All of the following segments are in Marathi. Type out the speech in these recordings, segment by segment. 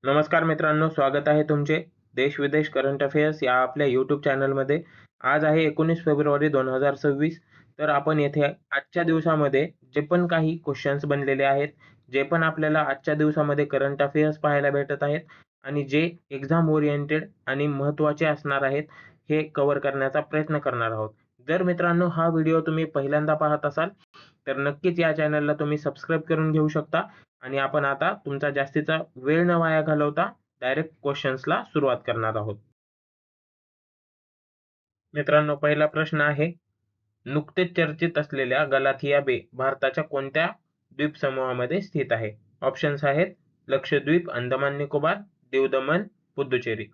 नमस्कार मित्रांनो, स्वागत आहे तुमचे देश-विदेश करंट अफेअर्स या आपल्या YouTube चॅनलमध्ये. आज आहे 19 फेब्रुवारी 2026. तर आपण येथे आजच्या दिवसामध्ये जे पण काही क्वेश्चन्स बनलेले आहेत, जे पण आपल्याला आजच्या दिवसामध्ये करंट अफेअर्स पाहायला भेटत आहेत आणि जे एक्झाम ओरिएंटेड आणि महत्त्वाचे असणार आहेत, हे कव्हर करण्याचा प्रयत्न करणार आहोत. जर मित्रांनो हा व्हिडिओ तुम्ही पहिल्यांदा पाहत असाल, तर नक्कीच या चॅनलला तुम्ही सबस्क्राईब करून घेऊ शकता आणि आपण आता तुमचा जास्तीचा वेळ न वाया घालवता डायरेक्ट क्वेश्चन्सला सुरुवात करणार आहोत. मित्रांनो, पहिला प्रश्न आहे, नुकतेच चर्चेत असलेल्या गलाथिया बे भारताच्या कोणत्या द्वीपसमूहामध्ये स्थित आहे? ऑप्शन्स आहेत लक्षद्वीप, अंदमान निकोबार, दीव दमण, पुद्दुचेरी.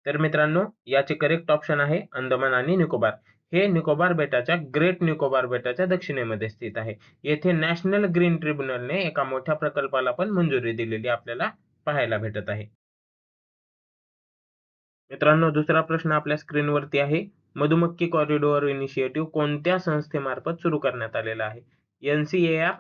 तर मित्रांनो, याचे करेक्ट ऑप्शन आहे अंदमान आणि निकोबार. हे निकोबार बेटाच्या ग्रेट निकोबार बेटाच्या दक्षिणेमध्ये स्थित आहे. येथे नॅशनल ग्रीन ट्रिब्युनलने एका मोठ्या प्रकल्पाला पण मंजुरी दिलेली आपल्याला पाहायला भेटत आहे. मित्रांनो, दुसरा प्रश्न आपल्या स्क्रीनवरती आहे. मधुमक्खी कॉरिडॉर इनिशिएटिव्ह कोणत्या संस्थेमार्फत सुरू करण्यात आलेला आहे? NCAR,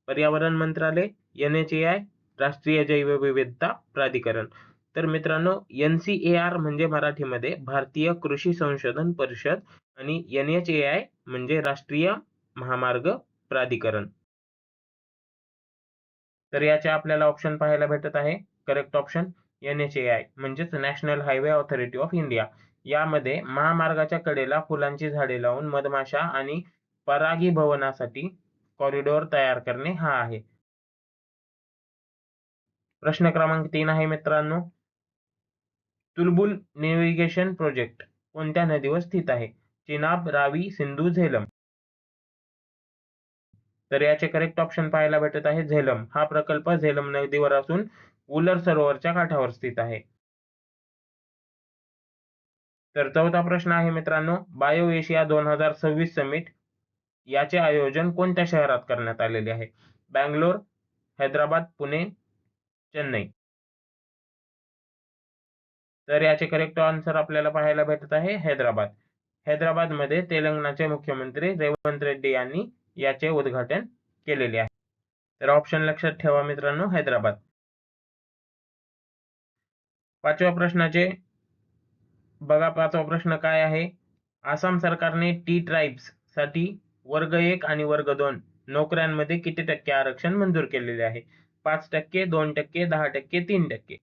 पर्यावरण मंत्रालय, NHAI, राष्ट्रीय जैवविविधता प्राधिकरण. तर मित्रांनो, NCAR म्हणजे मराठीमध्ये भारतीय कृषी संशोधन परिषद आणि NHAI म्हणजे राष्ट्रीय महामार्ग प्राधिकरण. तर याचे आपल्याला ऑप्शन पाहायला भेटत आहे. करेक्ट ऑप्शन NHAI म्हणजेच national highway authority of India. यामध्ये महामार्गाच्या कडेला फुलांची झाडे लावून मधमाशा आणि परागीभवनासाठी कॉरिडॉर तयार करणे हा आहे. प्रश्न क्रमांक 3 आहे मित्रांनो. तुलबुल नेव्हिगेशन प्रोजेक्ट कोणत्या नदीवर स्थित आहे? चिनाब, रावी, सिंधू, झेलम. तर याचे करेक्ट ऑप्शन पाहायला भेटत आहे झेलम. हा प्रकल्प झेलम नदीवर असून उलर सरोवरच्या काठावर स्थित आहे. तर चौथा प्रश्न आहे मित्रांनो, बायो एशिया 2026 समिट याचे आयोजन कोणत्या शहरात करण्यात आलेले आहे? बंगलोर, हैदराबाद, पुणे, चेन्नई. तर याचे करेक्ट आन्सर आपल्याला पाहायला भेटत आहे हैदराबाद. हैदराबादमध्ये तेलंगणाचे मुख्यमंत्री रेवंत रेड्डी यांनी याचे उद्घाटन केलेले आहे. तर ऑप्शन लक्षात ठेवा मित्रांनो, हैदराबाद. पाचव्या प्रश्नाचे बघा, पाचवा प्रश्न काय आहे? आसाम सरकारने टी ट्राइब्स साठी वर्ग 1 आणि वर्ग 2 नोकऱ्यांमध्ये किती टक्के आरक्षण मंजूर केलेले आहे? 5%, 2%, 10%, 3%.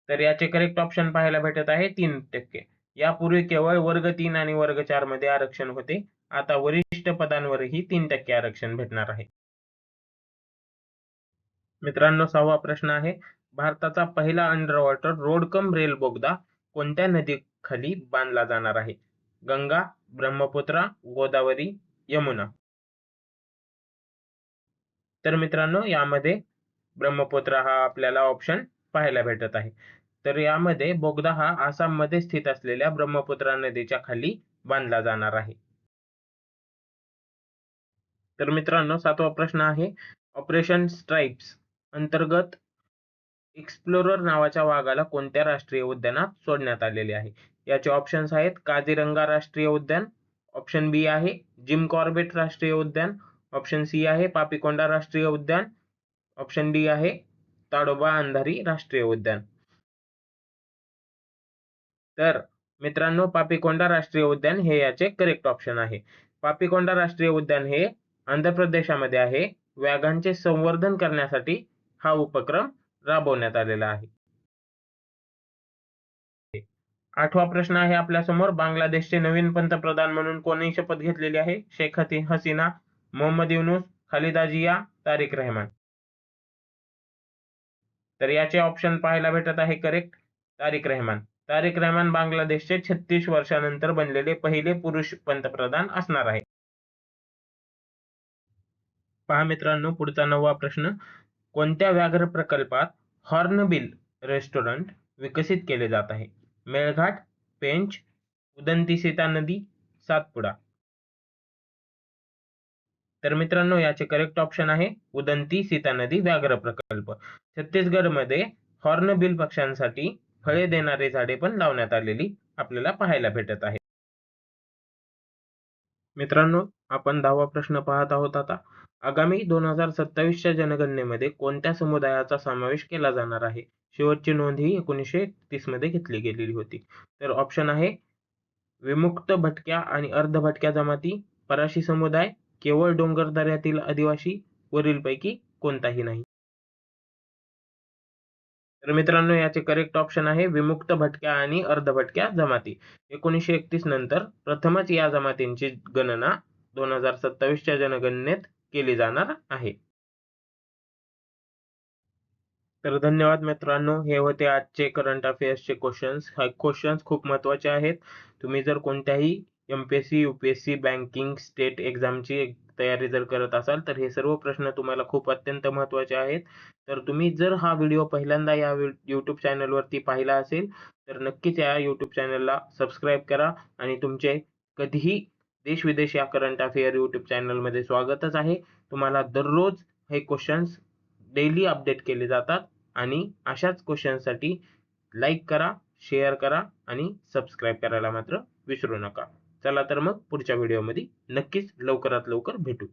तर याचे करेक्ट ऑप्शन पाहायला भेटत आहे 3%. यापूर्वी केवळ वर्ग 3 आणि वर्ग 4 मध्ये आरक्षण होते. आता वरिष्ठ पदांवरही 3% आरक्षण भेटणार आहे. मित्रांनो, 6वा प्रश्न आहे. भारताचा पहिला under water road cum rail बोगदा कोणत्या नदीखाली बांधला जाणार आहे? गंगा, ब्रह्मपुत्रा, गोदावरी, यमुना. तर मित्रांनो, यामध्ये ब्रह्मपुत्रा हा आपल्याला ऑप्शन पाहायला भेटत आहे. तर यामध्ये बोगदा हा आसाममध्ये स्थित असलेल्या ब्रह्मपुत्रा नदीच्या खाली बांधला जाणार आहे. तर मित्रांनो, 7वा प्रश्न आहे. ऑपरेशन स्ट्राइप्स अंतर्गत एक्सप्लोरर नावाच्या वाघाला कोणत्या राष्ट्रीय उद्यानात सोडण्यात आलेले आहे? याचे ऑप्शन्स आहेत काझीरंगा राष्ट्रीय उद्यान, ऑप्शन बी आहे जिम कॉर्बेट राष्ट्रीय उद्यान, ऑप्शन सी आहे पापीकोंडा राष्ट्रीय उद्यान, ऑप्शन डी आहे ताडोबा अंधारी राष्ट्रीय उद्यान. तर मित्रांनो, पापीकोंडा राष्ट्रीय उद्यान हे याचे करेक्ट ऑप्शन आहे. पापीकोंडा राष्ट्रीय उद्यान हे आंध्र प्रदेशामध्ये आहे. वाघांचे संवर्धन करण्यासाठी हा उपक्रम राबवण्यात आलेला आहे. 8वा प्रश्न आहे आपल्यासमोर. बांगलादेशचे नवीन पंतप्रधान म्हणून कोणी शपथ घेतलेली आहे? शेख हसीना, मोहम्मद युनूस, खालिदा जिया, तारिक रहमान. तर याचे ऑप्शन पाहायला भेटत आहे करेक्ट तारिक रहमान. तारिक रहमान बांगलादेशचे 36 वर्षानंतर बनलेले पहिले पुरुष पंतप्रधान असणार आहे. पहा मित्रांनो, पुढचा 9वा प्रश्न. कोणत्या व्याघ्र प्रकल्पात हॉर्नबिल रेस्टॉरंट विकसित केले जात आहे? मेळघाट, पेंच, उदंती सीता नदी, सातपुडा. तर मित्रांनो, याचे करेक्ट ऑप्शन आहे उदंती सीता नदी व्याघ्र प्रकल्प. छत्तीसगडमध्ये हॉर्नबिल पक्ष्यांसाठी फळे देणारे झाडे पण लावण्यात आलेली आपल्याला पाहायला भेटत आहे. मित्रांनो, आपण 10वा प्रश्न पाहत आहोत आता. आगामी 2027च्या जनगणनेमध्ये कोणत्या समुदायाचा समावेश केला जाणार आहे? शेवटची नोंद ही 1931 मध्ये घेतली गेलेली होती. तर ऑप्शन आहे विमुक्त भटक्या आणि अर्धभटक्या जमाती, फराशी समुदाय, केवळ डोंगरदऱ्यातील आदिवासी, वरीलपैकी कोणताही नाही. तर मित्रांनो याचे करेक्ट ऑप्शन आहे विमुक्त भटक्या आणि अर्धभटक्या जमाती. 1931 नंतर प्रथमच या जमातींची गणना 2027च्या जनगणनेत केली जाणार आहे. तर धन्यवाद मित्रांनो. हे होते आजचे करंट अफेअर्सचे क्वेश्चन्स. हे क्वेश्चन्स खूप महत्त्वाचे आहेत. तुम्ही जर कोणत्याही एम-पी-एस-सी, यू-पी-एस-सी, बँकिंग, स्टेट एक्झामची तयारी जर करत असाल, तर हे सर्व प्रश्न तुम्हाला खूप अत्यंत महत्त्वाचे आहेत. तर तुम्ही जर हा व्हिडिओ पहिल्यांदा या YouTube चॅनलवरती पाहिला असेल, तर नक्कीच या YouTube चॅनलला सबस्क्राईब करा आणि तुमचे कधीही देश-विदेश या करंट अफेअर YouTube चॅनलमध्ये स्वागतच आहे. तुम्हाला दररोज हे क्वेश्चन्स डेली अपडेट केले जातात आणि अशाच क्वेश्चनसाठी लाईक करा, शेअर करा आणि सबस्क्राईब करायला मात्र विसरू नका. चला तर मग पुढच्या व्हिडिओमध्ये नक्कीच लवकरात लवकर भेटू.